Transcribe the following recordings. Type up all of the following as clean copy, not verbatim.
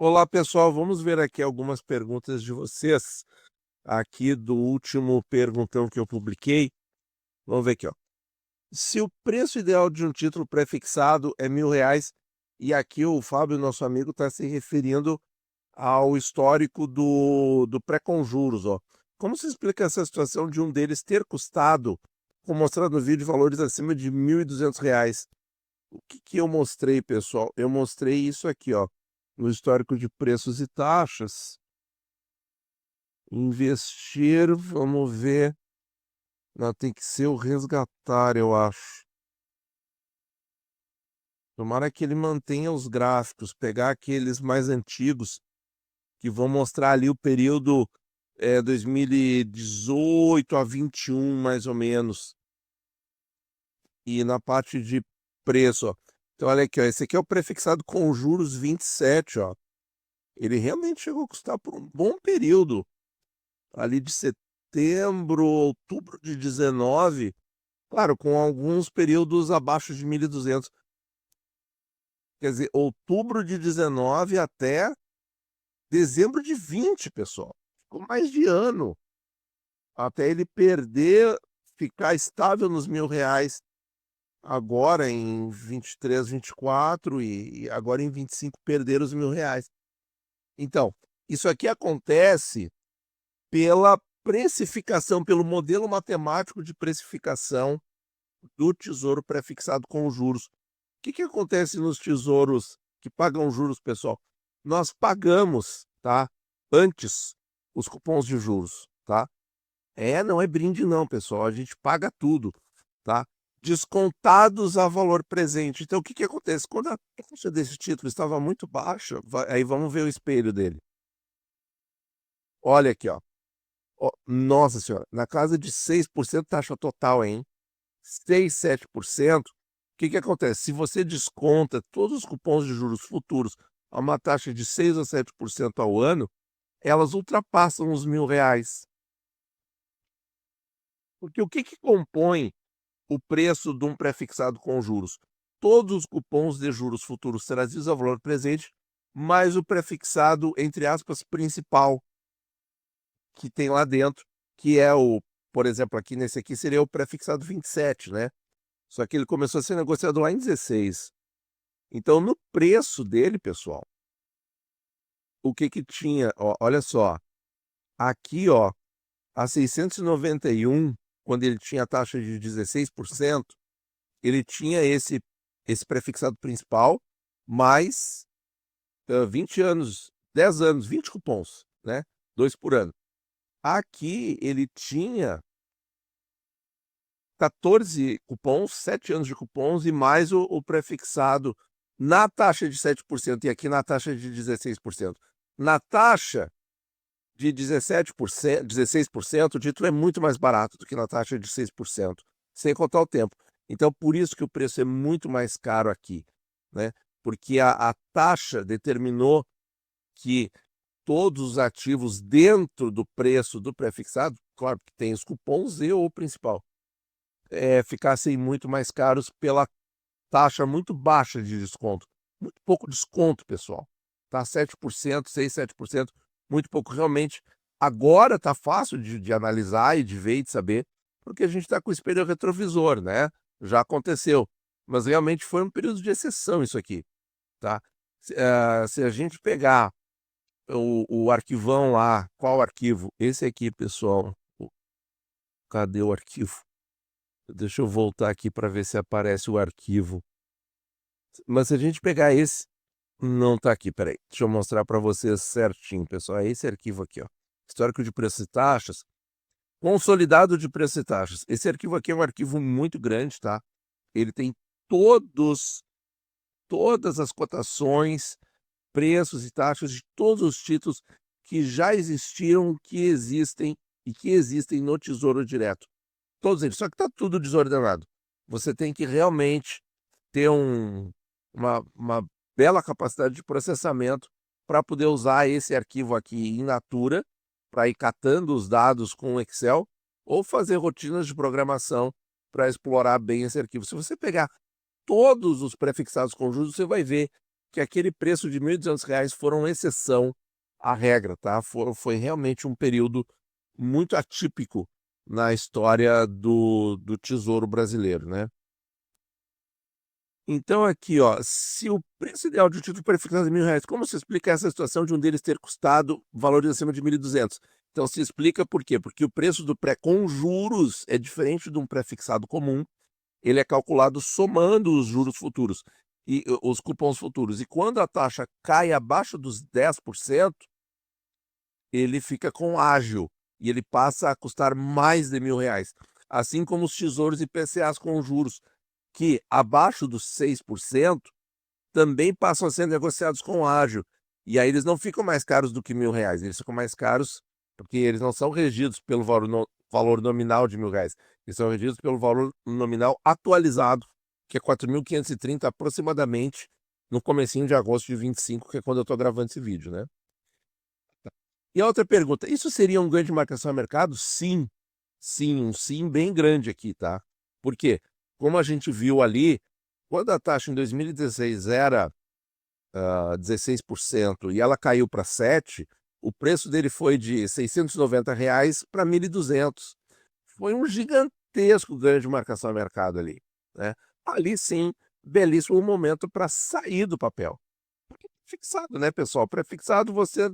Olá, pessoal. Vamos ver aqui algumas perguntas de vocês, aqui do último perguntão que eu publiquei. Vamos ver aqui, ó. Se o preço ideal de um título pré-fixado é R$ 1.000, e aqui o Fábio, nosso amigo, está se referindo ao histórico do pré-com juros, ó. Como se explica essa situação de um deles ter custado, como mostrado no vídeo, valores acima de R$ 1.200? O que eu mostrei, pessoal? Eu mostrei isso aqui, ó, no histórico de preços e taxas. Investir, vamos ver. Não, tem que ser o resgatar, eu acho. Tomara que ele mantenha os gráficos, pegar aqueles mais antigos, que vão mostrar ali o período 2018 a 21, mais ou menos. E na parte de preço, ó. Então, olha aqui, ó, esse aqui é o prefixado com juros 27, ó. Ele realmente chegou a custar por um bom período, ali de setembro, outubro de 19. Claro, com alguns períodos abaixo de 1.200. Quer dizer, outubro de 19 até dezembro de 20, pessoal. Ficou mais de ano. Até ele perder, ficar estável nos R$ 1.000 agora em 23, 24 e agora em 25 perder os R$ 1.000. Então, isso aqui acontece pela precificação, pelo modelo matemático de precificação do tesouro pré-fixado com juros. O que acontece nos tesouros que pagam juros, pessoal? Nós pagamos, tá, antes os cupons de juros, tá? Não é brinde não, pessoal, a gente paga tudo, tá? Descontados a valor presente. Então, o que acontece? Quando a taxa desse título estava muito baixa, aí vamos ver o espelho dele. Olha aqui, ó. Ó, nossa senhora, na casa de 6% taxa total, hein? 6, 7%. O que acontece? Se você desconta todos os cupons de juros futuros a uma taxa de 6 a 7% ao ano, elas ultrapassam os R$ 1.000. Porque o que compõe o preço de um pré-fixado com juros? Todos os cupons de juros futuros trazidos ao valor presente, mais o pré-fixado, entre aspas, principal, que tem lá dentro, que é por exemplo, aqui nesse aqui seria o pré-fixado 27, né? Só que ele começou a ser negociado lá em 16. Então, no preço dele, pessoal, o que tinha? Ó, olha só, aqui, ó, a 691, quando ele tinha a taxa de 16%, ele tinha esse prefixado principal, mais 20 anos, 10 anos, 20 cupons, né? 2 por ano. Aqui ele tinha 14 cupons, 7 anos de cupons e mais o prefixado na taxa de 7% e aqui na taxa de 16%. Na taxa de 17%, 16%, o título é muito mais barato do que na taxa de 6%, sem contar o tempo. Então, por isso que o preço é muito mais caro aqui, né? Porque a taxa determinou que todos os ativos dentro do preço do prefixado, claro que tem os cupons e o principal, ficassem muito mais caros pela taxa muito baixa de desconto. Muito pouco desconto, pessoal. Tá 7%, 6, 7%, muito pouco. Realmente, agora tá fácil de analisar e de ver e de saber, porque a gente está com o espelho retrovisor, né? Já aconteceu. Mas realmente foi um período de exceção isso aqui, tá? Se a gente pegar o arquivão lá, qual arquivo? Esse aqui, pessoal. Cadê o arquivo? Deixa eu voltar aqui para ver se aparece o arquivo. Mas se a gente pegar esse, não tá aqui, peraí. Deixa eu mostrar para vocês certinho, pessoal. É esse arquivo aqui, ó. Histórico de preços e taxas. Consolidado de preços e taxas. Esse arquivo aqui é um arquivo muito grande, tá? Ele tem todas as cotações, preços e taxas de todos os títulos que já existiram, que existem e que existem no Tesouro Direto. Todos eles, só que está tudo desordenado. Você tem que realmente ter uma bela capacidade de processamento para poder usar esse arquivo aqui in natura, para ir catando os dados com o Excel, ou fazer rotinas de programação para explorar bem esse arquivo. Se você pegar todos os prefixados com juros, você vai ver que aquele preço de R$ 1.200 foram exceção à regra, tá? Foi realmente um período muito atípico na história do Tesouro Brasileiro, né. Então aqui, ó, se o preço ideal de um título prefixado é R$ 1.000, como se explica essa situação de um deles ter custado valores acima de 1.200? Então se explica por quê? Porque o preço do pré com juros é diferente de um pré-fixado comum, ele é calculado somando os juros futuros e os cupons futuros. E quando a taxa cai abaixo dos 10%, ele fica com ágio e ele passa a custar mais de R$ 1.000. Assim como os tesouros IPCAs com juros, que abaixo dos 6% também passam a ser negociados com ágio. E aí eles não ficam mais caros do que R$ 1.000, eles ficam mais caros porque eles não são regidos pelo valor nominal de R$ 1.000, eles são regidos pelo valor nominal atualizado, que é 4.530 aproximadamente, no comecinho de agosto de 25, que é quando eu estou gravando esse vídeo, né. E a outra pergunta, isso seria um ganho de marcação a mercado? Sim, sim, um sim bem grande aqui, tá. Por quê? Como a gente viu ali, quando a taxa em 2016 era 16% e ela caiu para 7, o preço dele foi de R$ 690 para 1.200. Foi um gigantesco ganho de marcação a mercado ali, né. Ali sim, belíssimo momento para sair do papel. Porque fixado, né, pessoal, pré-fixado você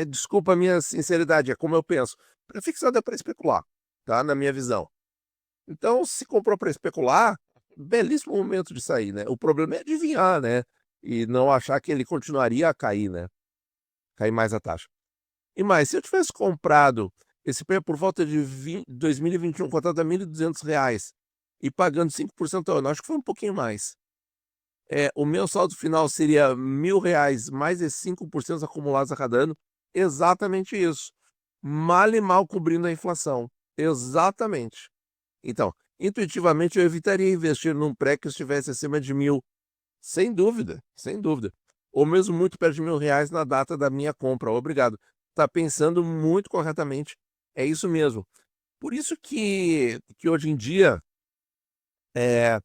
desculpa a minha sinceridade, é como eu penso, pré-fixado é para especular, tá, na minha visão. Então, se comprou para especular, belíssimo momento de sair, né. O problema é adivinhar, né, e não achar que ele continuaria a cair, né, cair mais a taxa. E mais, se eu tivesse comprado esse prêmio por volta de 2021, cotado a R$ 1.200 e pagando 5% ao ano, acho que foi um pouquinho mais. O meu saldo final seria R$ 1.000 mais esses 5% acumulados a cada ano, exatamente isso. Mal e mal cobrindo a inflação, exatamente. Então, intuitivamente eu evitaria investir num pré que estivesse acima de 1.000, sem dúvida, sem dúvida. Ou mesmo muito perto de R$ 1.000 na data da minha compra. Obrigado. Tá pensando muito corretamente. É isso mesmo. Por isso que hoje em dia, é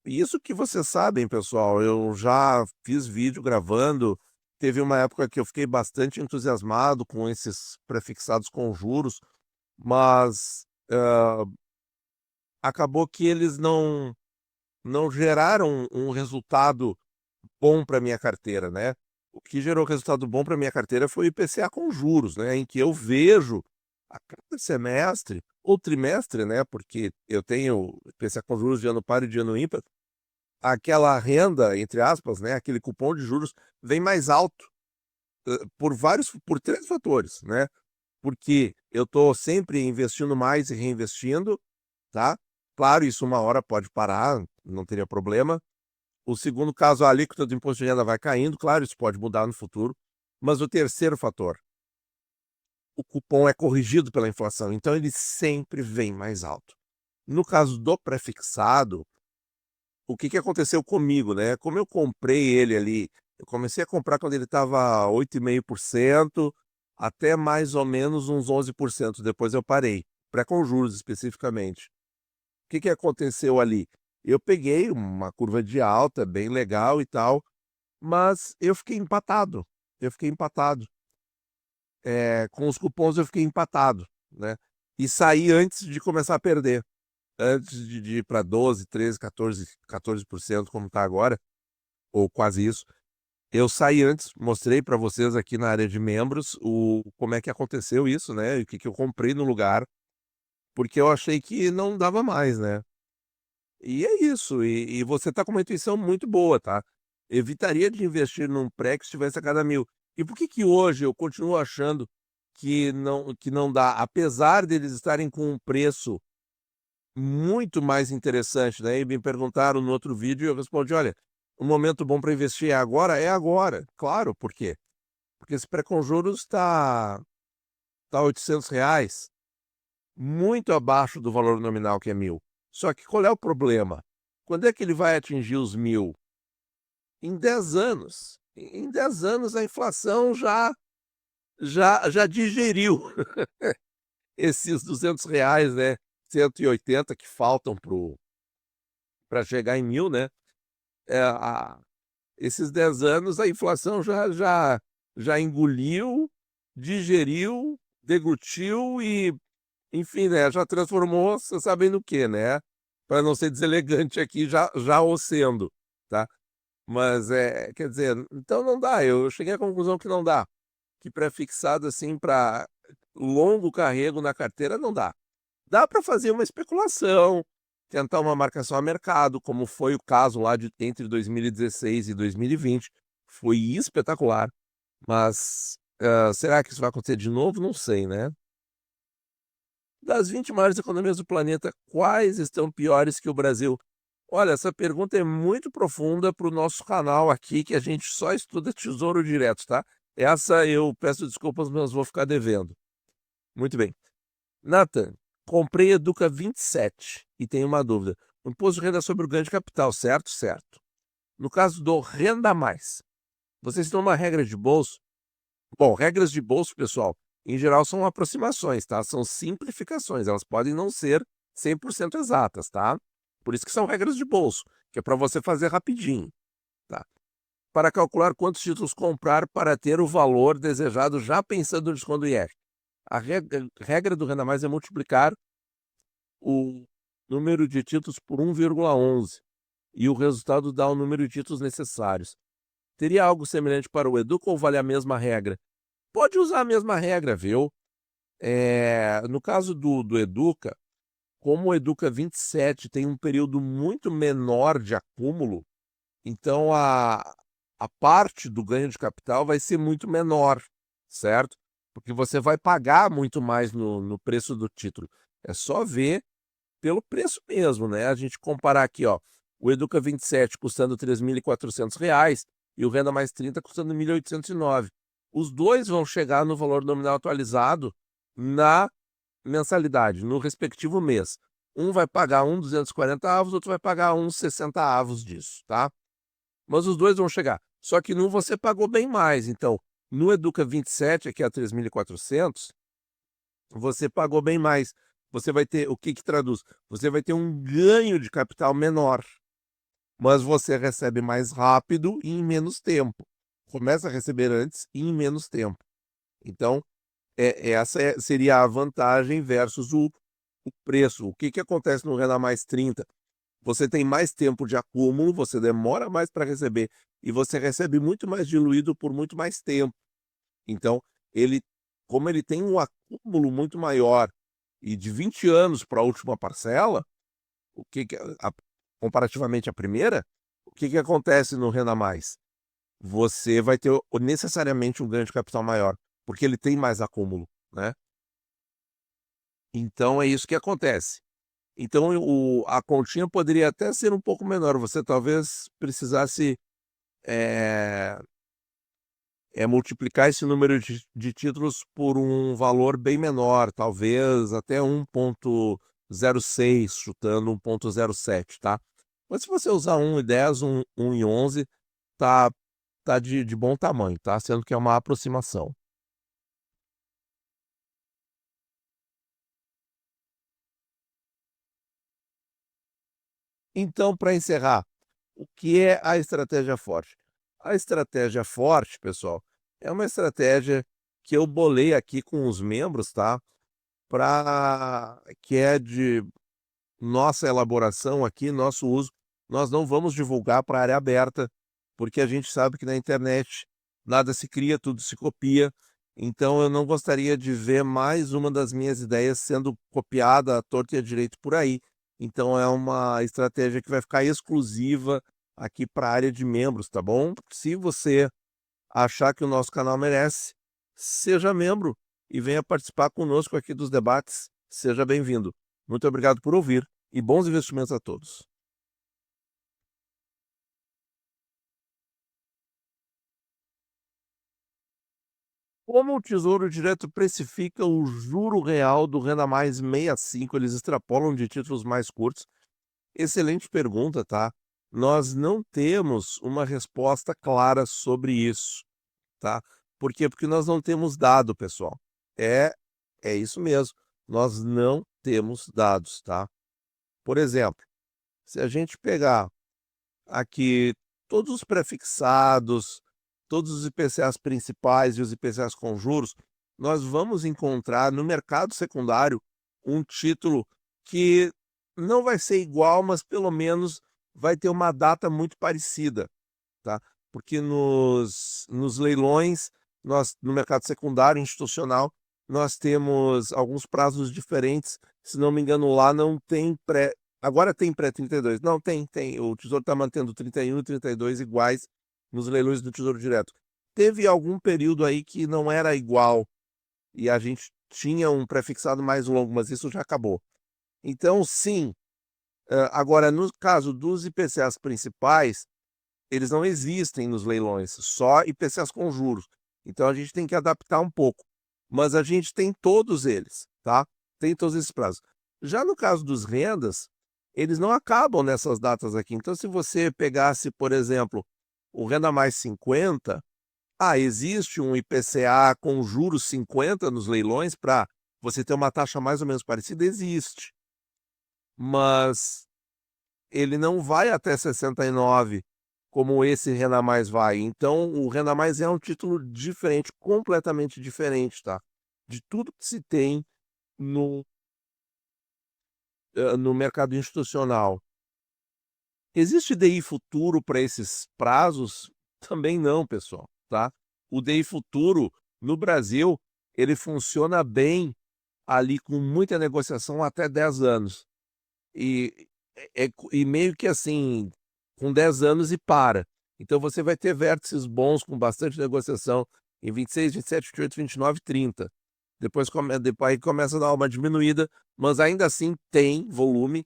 isso que vocês sabem, pessoal, eu já fiz vídeo gravando. Teve uma época que eu fiquei bastante entusiasmado com esses prefixados com juros, mas acabou que eles não geraram um resultado bom para minha carteira, né. O que gerou resultado bom para minha carteira foi o IPCA com juros, né, em que eu vejo a cada semestre ou trimestre, né, porque eu tenho IPCA com juros de ano par e de ano ímpar, aquela renda, entre aspas, né, aquele cupom de juros vem mais alto, por 3 fatores, né. Porque eu estou sempre investindo mais e reinvestindo, tá. Claro, isso uma hora pode parar, não teria problema. O segundo caso, a alíquota do imposto de renda vai caindo, claro, isso pode mudar no futuro. Mas o terceiro fator, o cupom é corrigido pela inflação, então ele sempre vem mais alto. No caso do prefixado, o que aconteceu comigo, né, como eu comprei ele ali, eu comecei a comprar quando ele estava 8,5%, até mais ou menos uns 11%, depois eu parei, pré com juros especificamente. O que aconteceu ali? Eu peguei uma curva de alta bem legal e tal, mas eu fiquei empatado. Com os cupons eu fiquei empatado, né, e saí antes de começar a perder, antes de ir para 12, 13, 14% como está agora, ou quase isso. Eu saí antes, mostrei para vocês aqui na área de membros como é que aconteceu isso, né, e o que eu comprei no lugar, porque eu achei que não dava mais, né. E é isso, e você tá com uma intuição muito boa, tá. Evitaria de investir num pré que estivesse a cada 1.000. E por que que hoje eu continuo achando que não dá, apesar deles estarem com um preço muito mais interessante, né, e me perguntaram no outro vídeo e eu respondi: "Olha, o momento bom para investir é agora? É agora". Claro, por quê? Porque esse pré com juros tá R$ 800, muito abaixo do valor nominal que é 1.000. Só que qual é o problema? Quando é que ele vai atingir os 1.000? Em 10 anos. Em 10 anos a inflação já digeriu esses R$ 200, né, 180 que faltam para chegar em 1.000, né. A Esses 10 anos a inflação já engoliu, digeriu, deglutiu e, enfim, né, já transformou, você sabe no quê, né? Para não ser deselegante aqui, já o sendo, tá? Mas, quer dizer, então não dá, eu cheguei à conclusão que não dá, que pré-fixado, assim, para longo carrego na carteira não dá. Dá para fazer uma especulação, tentar uma marcação a mercado, como foi o caso lá de entre 2016 e 2020, foi espetacular, mas, será que isso vai acontecer de novo? Não sei, né. Das 20 maiores economias do planeta, quais estão piores que o Brasil? Olha, essa pergunta é muito profunda para o nosso canal aqui, que a gente só estuda Tesouro Direto, tá. Essa eu peço desculpas, mas vou ficar devendo. Muito bem. Nathan, comprei Educa 27 e tenho uma dúvida. O imposto de renda sobre o ganho de capital, certo? Certo. No caso do Renda Mais, vocês têm uma regra de bolso? Bom, regras de bolso, pessoal, em geral são aproximações, tá? São simplificações, elas podem não ser 100% exatas, tá? Por isso que são regras de bolso, que é para você fazer rapidinho, tá? Para calcular quantos títulos comprar para ter o valor desejado já pensando no desconto do IR. A regra do Renda Mais é multiplicar o número de títulos por 1,11 e o resultado dá o número de títulos necessários. Teria algo semelhante para o Educa ou vale a mesma regra? Pode usar a mesma regra, viu? No caso do Educa, como o Educa 27 tem um período muito menor de acúmulo, então a parte do ganho de capital vai ser muito menor, certo? Porque você vai pagar muito mais no preço do título. É só ver pelo preço mesmo, né? A gente comparar aqui, ó, o Educa 27 custando R$ 3.400 e o Renda Mais 30 custando 1.809. Os dois vão chegar no valor nominal atualizado na mensalidade, no respectivo mês. Um vai pagar 1,240 avos, outro vai pagar 1,60 avos disso, tá? Mas os dois vão chegar. Só que num você pagou bem mais. Então, no Educa 27, aqui a 3.400, você pagou bem mais. Você vai ter, o que que traduz? Você vai ter um ganho de capital menor, mas você recebe mais rápido e em menos tempo. Começa a receber antes e em menos tempo. Então, seria a vantagem versus o preço. O que que acontece no Renda Mais 30? Você tem mais tempo de acúmulo, você demora mais para receber e você recebe muito mais diluído por muito mais tempo. Então, ele como ele tem um acúmulo muito maior e de 20 anos para a última parcela, o que que comparativamente à primeira, o que que acontece no Renda Mais? Você vai ter necessariamente um ganho de capital maior, porque ele tem mais acúmulo, né. Então é isso que acontece. Então a continha poderia até ser um pouco menor, você talvez precisasse, eh multiplicar esse número de títulos por um valor bem menor, talvez até 1,06, chutando 1,07, tá. Mas se você usar 1,10, 1,11, tá de bom tamanho, tá, sendo que é uma aproximação. Então, para encerrar, o que é a estratégia forte? A estratégia forte, pessoal, é uma estratégia que eu bolei aqui com os membros, tá, que é de nossa elaboração aqui, nosso uso, nós não vamos divulgar para a área aberta, porque a gente sabe que na internet nada se cria, tudo se copia. Então eu não gostaria de ver mais uma das minhas ideias sendo copiada à torta e à direito por aí. Então é uma estratégia que vai ficar exclusiva aqui para a área de membros, tá bom? Se você achar que o nosso canal merece, seja membro e venha participar conosco aqui dos debates. Seja bem-vindo. Muito obrigado por ouvir e bons investimentos a todos. Como o Tesouro Direto precifica o juro real do Renda Mais 65? Eles extrapolam de títulos mais curtos? Excelente pergunta, tá? Nós não temos uma resposta clara sobre isso, tá? Por quê? Porque nós não temos dado, pessoal. É, é isso mesmo. Nós não temos dados, tá? Por exemplo, se a gente pegar aqui todos os prefixados, todos os IPCAs principais e os IPCAs com juros, nós vamos encontrar no mercado secundário um título que não vai ser igual, mas pelo menos vai ter uma data muito parecida, tá? Porque nos leilões, no mercado secundário institucional, nós temos alguns prazos diferentes. Se não me engano, lá não tem pré. Agora tem pré-32. Não, tem. O Tesouro está mantendo 31 e 32 iguais nos leilões do Tesouro Direto. Teve algum período aí que não era igual e a gente tinha um prefixado mais longo, mas isso já acabou. Então, sim. Agora, no caso dos IPCAs principais, eles não existem nos leilões, só IPCAs com juros. Então a gente tem que adaptar um pouco. Mas a gente tem todos eles, tá? Tem todos esses prazos. Já no caso dos rendas, eles não acabam nessas datas aqui. Então, se você pegasse, por exemplo, o Renda Mais 50, existe um IPCA com juros 50 nos leilões para você ter uma taxa mais ou menos parecida? Existe. Mas ele não vai até 69, como esse Renda Mais vai. Então, o Renda Mais é um título diferente, completamente diferente, tá? De tudo que se tem no, no mercado institucional. Existe DI futuro para esses prazos? Também não, pessoal, tá? O DI futuro, no Brasil, ele funciona bem ali com muita negociação até 10 anos. E, e meio que assim, com 10 anos e para. Então você vai ter vértices bons com bastante negociação em 26, 27, 28, 29, 30. Depois aí começa a dar uma diminuída, mas ainda assim tem volume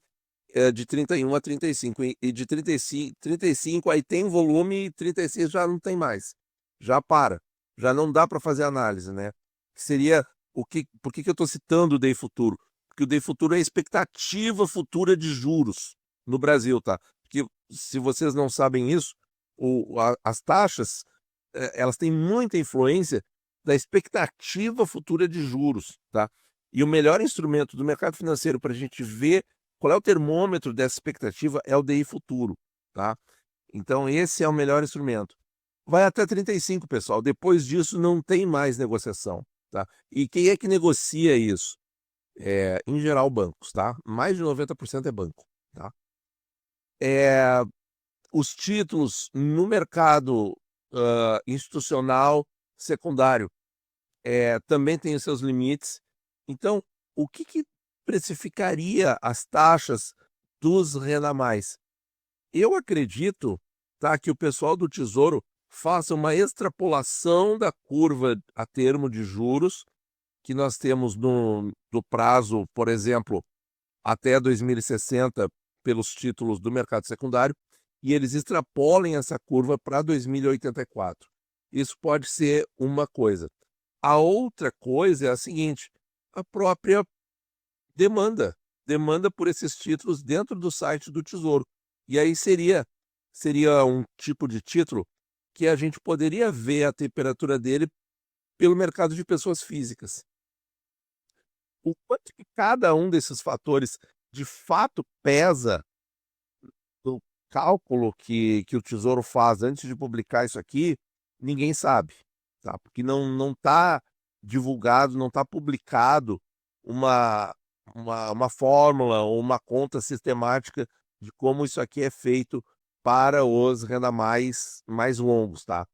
de 31 a 35. E de 35 aí tem volume e 36 já não tem mais. Já para. Já não dá para fazer análise, né? Que seria por que eu estou citando o DEI futuro? Porque o DEI futuro é a expectativa futura de juros no Brasil, tá? Porque se vocês não sabem isso, as taxas elas têm muita influência da expectativa futura de juros, tá? E o melhor instrumento do mercado financeiro para a gente ver qual é o termômetro dessa expectativa é o DI futuro, tá? Então esse é o melhor instrumento. Vai até 35, pessoal. Depois disso não tem mais negociação, tá? E quem é que negocia isso? Em geral, bancos, tá? Mais de 90% é banco, tá? Os títulos no mercado institucional secundário também tem os seus limites. Então, o que precificaria as taxas dos Renda Mais? Eu acredito, tá, que o pessoal do Tesouro faça uma extrapolação da curva a termo de juros que nós temos do prazo, por exemplo, até 2060 pelos títulos do mercado secundário, e eles extrapolem essa curva para 2084. Isso pode ser uma coisa. A outra coisa é a seguinte: a própria demanda por esses títulos dentro do site do Tesouro. E aí seria um tipo de título que a gente poderia ver a temperatura dele pelo mercado de pessoas físicas. O quanto que cada um desses fatores de fato pesa no cálculo que o Tesouro faz antes de publicar isso aqui, ninguém sabe, tá? Porque não está divulgado, não está publicado uma, uma fórmula ou uma conta sistemática de como isso aqui é feito para os renda mais longos, tá?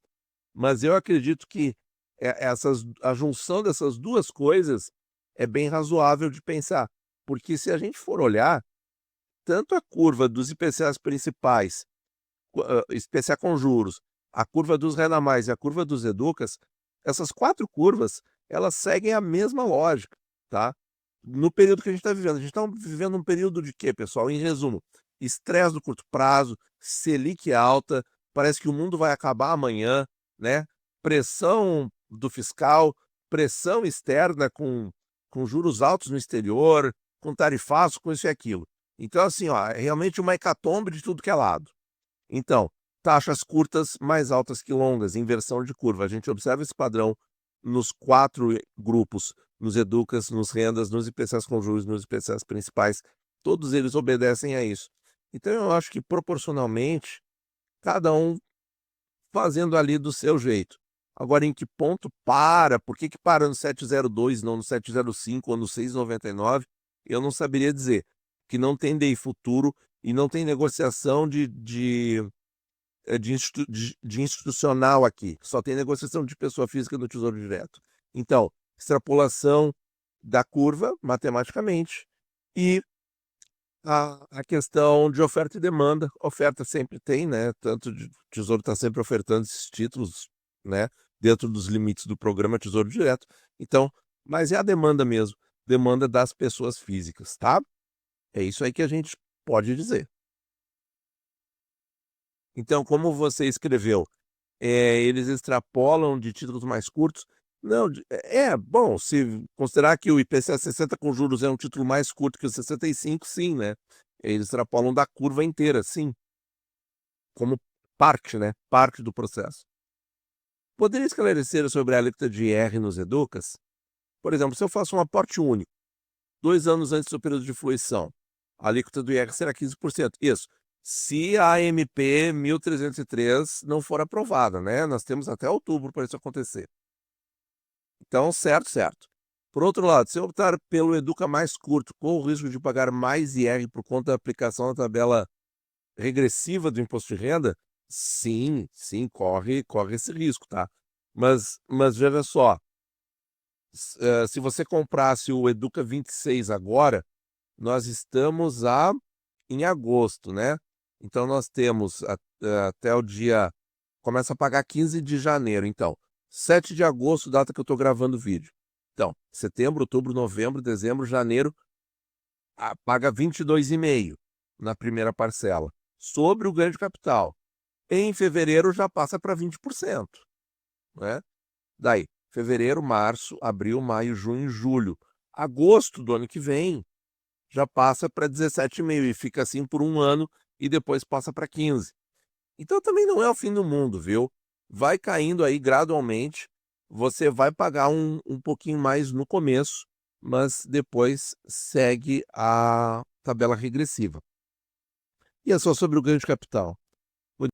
Mas eu acredito que a junção dessas duas coisas é bem razoável de pensar, porque se a gente for olhar, tanto a curva dos IPCAs principais, IPCA com juros, a curva dos Renda Mais e a curva dos Educas, essas 4 curvas, elas seguem a mesma lógica, tá? No período que a gente está vivendo. A gente está vivendo um período de quê, pessoal? Em resumo, estresse do curto prazo, Selic alta, parece que o mundo vai acabar amanhã, né? Pressão do fiscal, pressão externa com juros altos no exterior, com tarifaço, com isso e aquilo. Então, assim, ó, é realmente uma hecatombe de tudo que é lado. Então, taxas curtas mais altas que longas, inversão de curva. A gente observa esse padrão nos 4 grupos, nos Educas, nos Rendas, nos IPCAs com juros, nos IPCAs principais. Todos eles obedecem a isso. Então, eu acho que proporcionalmente cada um fazendo ali do seu jeito. Agora, em que ponto para? Por que que para no 702, não no 705 ou no 6,99? Eu não saberia dizer, que não tem DI futuro e não tem negociação de institucional aqui, só tem negociação de pessoa física no Tesouro Direto. Então, extrapolação da curva, matematicamente, e a questão de oferta e demanda. Oferta sempre tem, né? Tanto o Tesouro está sempre ofertando esses títulos, né? Dentro dos limites do programa Tesouro Direto. Então, mas é a demanda mesmo, demanda das pessoas físicas, tá? É isso aí que a gente pode dizer. Então, como você escreveu, eles extrapolam de títulos mais curtos. Não, bom, se considerar que o IPCA 60 com juros é um título mais curto que o 65, sim, né? Eles extrapolam da curva inteira, sim, como parte, né? Parte do processo. Poderia esclarecer sobre a alíquota de IR nos Educas? Por exemplo, se eu faço um aporte único, 2 anos antes do período de fruição, a alíquota do IR será 15%. Isso, se a MP 1303 não for aprovada, né? Nós temos até outubro para isso acontecer. Então, certo. Por outro lado, se eu optar pelo Educa mais curto, com o risco de pagar mais IR por conta da aplicação da tabela regressiva do imposto de renda, sim, corre esse risco, tá? Mas veja só, se você comprasse o Educa 26 agora, nós estamos em agosto, né? Então nós temos até o dia, começa a pagar 15 de janeiro, então 7 de agosto, data que eu estou gravando o vídeo. Então, setembro, outubro, novembro, dezembro, janeiro, paga 22,5 na primeira parcela, sobre o ganho de capital. Em fevereiro já passa para 20%, né? Daí, fevereiro, março, abril, maio, junho, julho. Agosto do ano que vem já passa para 17,5 e fica assim por um ano e depois passa para 15. Então também não é o fim do mundo, viu? Vai caindo aí gradualmente, você vai pagar um pouquinho mais no começo, mas depois segue a tabela regressiva. E é só sobre o ganho de capital.